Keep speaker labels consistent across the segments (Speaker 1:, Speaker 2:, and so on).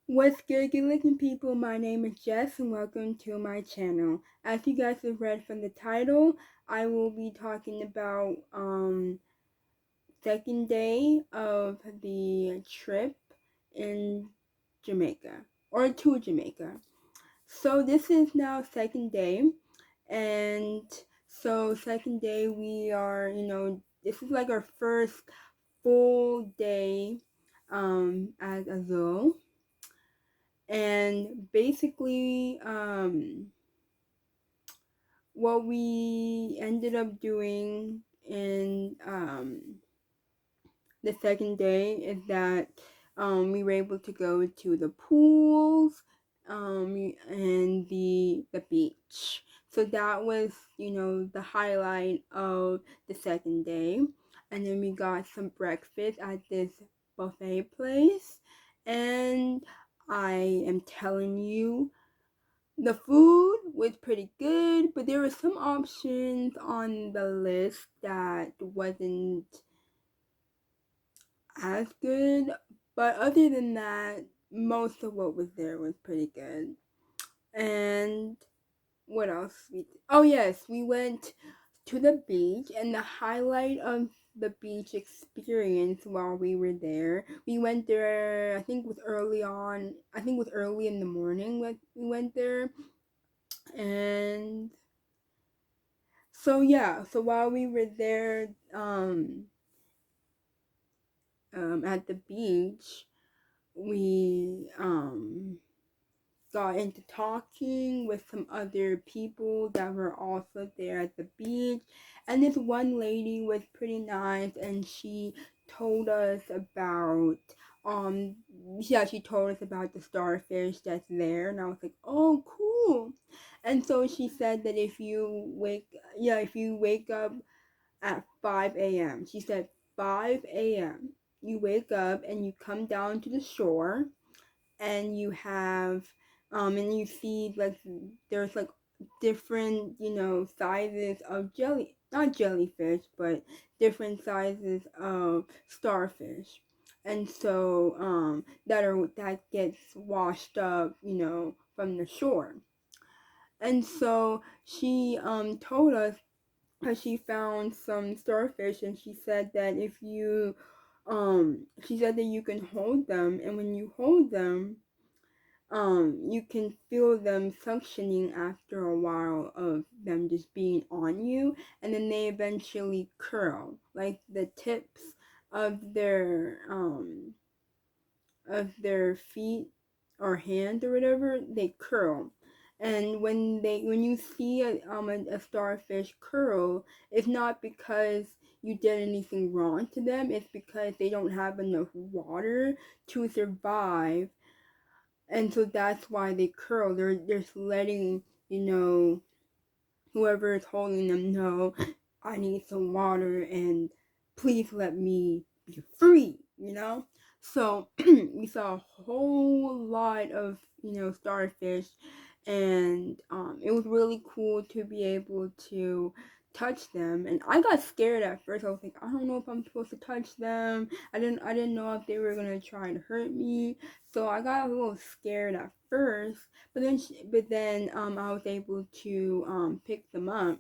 Speaker 1: What's good looking people? My name is Jess and welcome to my channel. As you guys have read from the title, I will be talking about second day of the trip in Jamaica or to Jamaica. So this is now second day, and so second day we are, this is like our first full day as Azul. And basically, what we ended up doing in the second day is that we were able to go to the pools and the beach. So that was, the highlight of the second day. And then we got some breakfast at this buffet place. And I am telling you, the food was pretty good, but there were some options on the list that wasn't as good. But other than that, most of what was there was pretty good. And what else? Oh yes, we went to the beach, and the highlight of the beach experience while we were there. We went there. I think it was early on. I think it was early in the morning when we went there, and so yeah. So while we were there, at the beach, we got into talking with some other people that were also there at the beach. And this one lady was pretty nice, and she told us about um yeah, she told us about the starfish that's there, and I was like, oh cool. And so she said that if you wake up at 5 a.m., she said 5 a.m., you wake up and you come down to the shore, and you have and you see like there's like different sizes of jelly, not jellyfish, but different sizes of starfish. And so that gets washed up, from the shore. And so she told us how she found some starfish, and she said that if you she said that you can hold them, and when you hold them, you can feel them suctioning after a while of them just being on you, and then they eventually curl, like the tips of their feet or hands or whatever, they curl. And when you see a starfish curl, it's not because you did anything wrong to them. It's because they don't have enough water to survive, and so that's why they curl. They're just letting whoever is holding them know, I need some water and please let me be free. So we saw a whole lot of starfish, and it was really cool to be able to touch them. And I got scared at first. I was like, I don't know if I'm supposed to touch them. I didn't know if they were gonna try to hurt me, so I got a little scared at first. But then I was able to pick them up.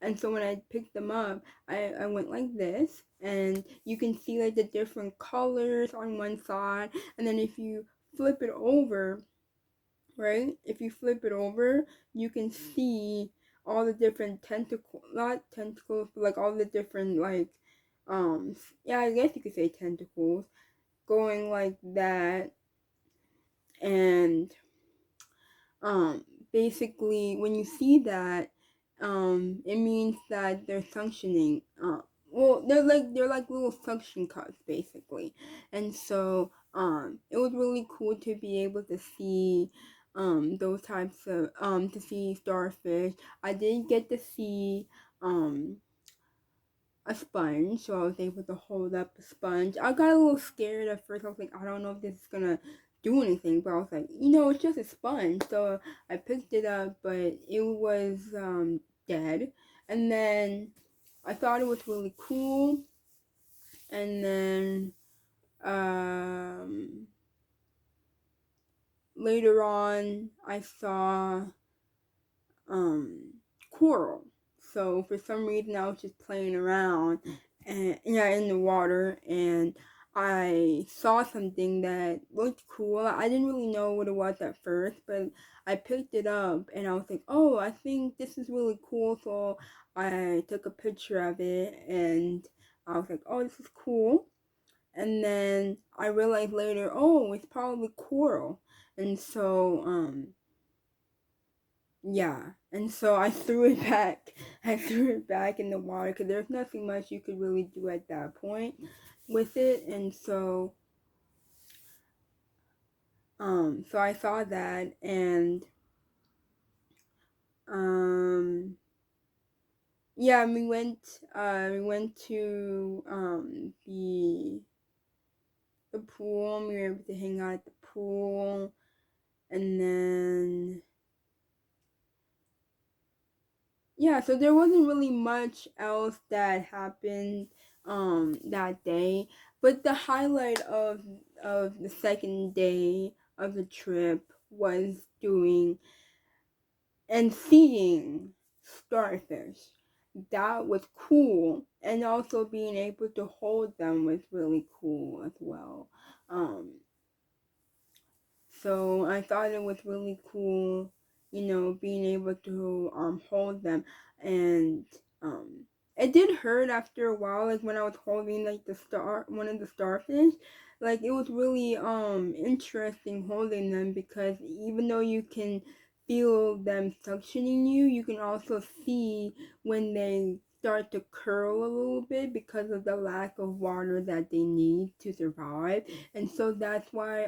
Speaker 1: And so when I picked them up, I went like this, and you can see like the different colors on one side. And then if you flip it over, right? If you flip it over, you can see all the different tentacles, not tentacles, but like all the different like yeah, I guess you could say tentacles going like that. And um basically when you see that, it means that they're functioning. Well, they're like little suction cups basically. And so it was really cool to be able to see those types of to see starfish. I did get to see a sponge, so I was able to hold up a sponge. I got a little scared at first. I was like, I don't know if this is gonna do anything, but I was like, it's just a sponge. So I picked it up, but it was dead. And then I thought it was really cool. And then um later on I saw um coral. So for some reason I was just playing around and yeah in the water, and I saw something that looked cool. I didn't really know what it was at first, but I picked it up and I was like, "Oh, I think this is really cool." So I took a picture of it and I was like, "Oh, this is cool." And then I realized later, "Oh, it's probably coral." And so yeah, and so I threw it back. I threw it back in the water because there's nothing much you could really do at that point with it. And so, so I saw that, and um, yeah, we went to the pool. And we were able to hang out at the pool, and then yeah, so there wasn't really much else that happened that day, but the highlight of the second day of the trip was doing and seeing starfish. That was cool, and also being able to hold them was really cool as well. Um, so I thought it was really cool, being able to hold them, and um it did hurt after a while, like when I was holding like one of the starfish. Like it was really interesting holding them, because even though you can feel them suctioning you, you can also see when they start to curl a little bit because of the lack of water that they need to survive. And so that's why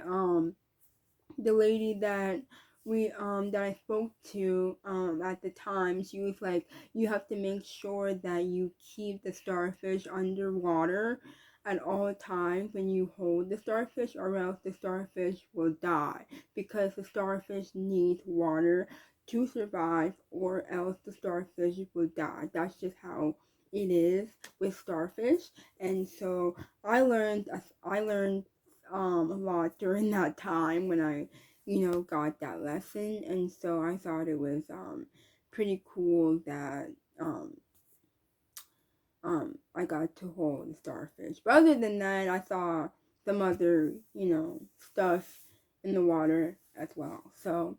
Speaker 1: the lady that I spoke to at the time, she was like, you have to make sure that you keep the starfish underwater at all times when you hold the starfish, or else the starfish will die, because the starfish needs water to survive, or else the starfish will die. That's just how it is with starfish. And so I learned a lot during that time when I got that lesson. And so I thought it was pretty cool that I got to hold the starfish. But other than that, I saw some other stuff in the water as well. So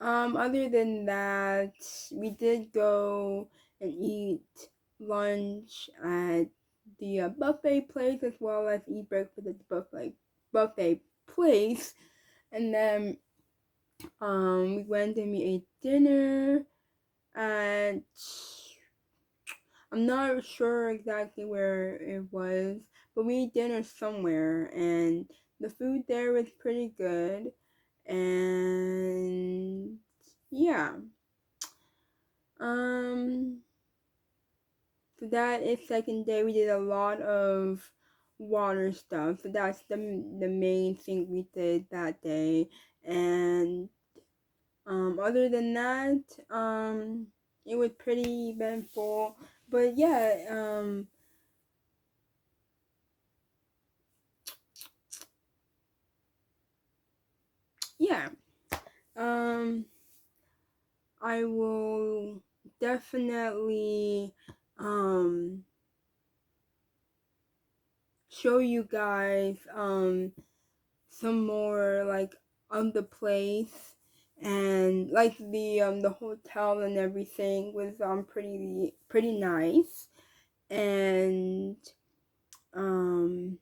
Speaker 1: other than that, we did go and eat lunch at the buffet place, as well as eat breakfast at the buffet place. And then we went and we ate dinner at, I'm not sure exactly where it was, but we ate dinner somewhere, and the food there was pretty good. And yeah, um, so that is second day. We did a lot of water stuff. So that's the main thing we did that day. And other than that, it was pretty eventful. But yeah, yeah, um, I will definitely show you guys some more like of the place, and like the hotel and everything was pretty nice. And um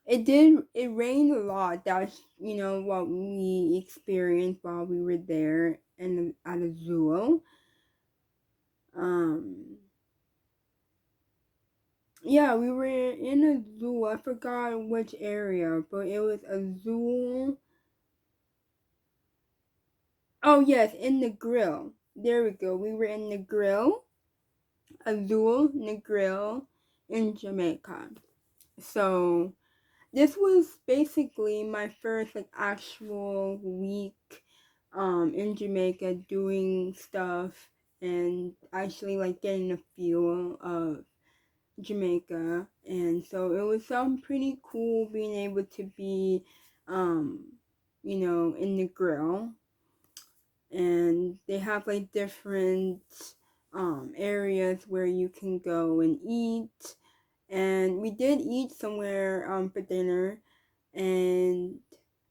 Speaker 1: it rained a lot. That's what we experienced while we were there and at a zoo. um yeah, we were in a zoo. I forgot which area, but it was a zoo. Oh yes, in the grill. There we go. We were in the grill, Azul Negril in Jamaica. So this was basically my first like actual week in Jamaica, doing stuff and actually like getting a feel of Jamaica. And so it was pretty cool being able to be um in the grill. And they have like different areas where you can go and eat. And we did eat somewhere for dinner, and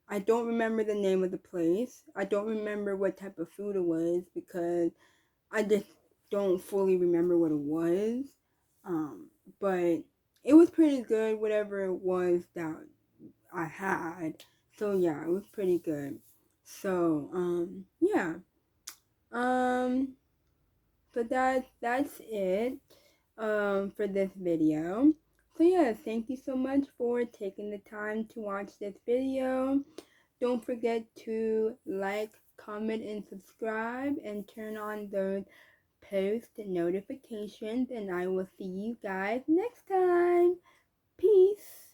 Speaker 1: I don't remember the name of the place. I don't remember what type of food it was because I just don't fully remember what it was. But it was pretty good, whatever it was that I had. So yeah, it was pretty good. So yeah. Um so that's it for this video. So yeah, thank you so much for taking the time to watch this video. Don't forget to like, comment, and subscribe, and turn on those post notifications, and I will see you guys next time. Peace.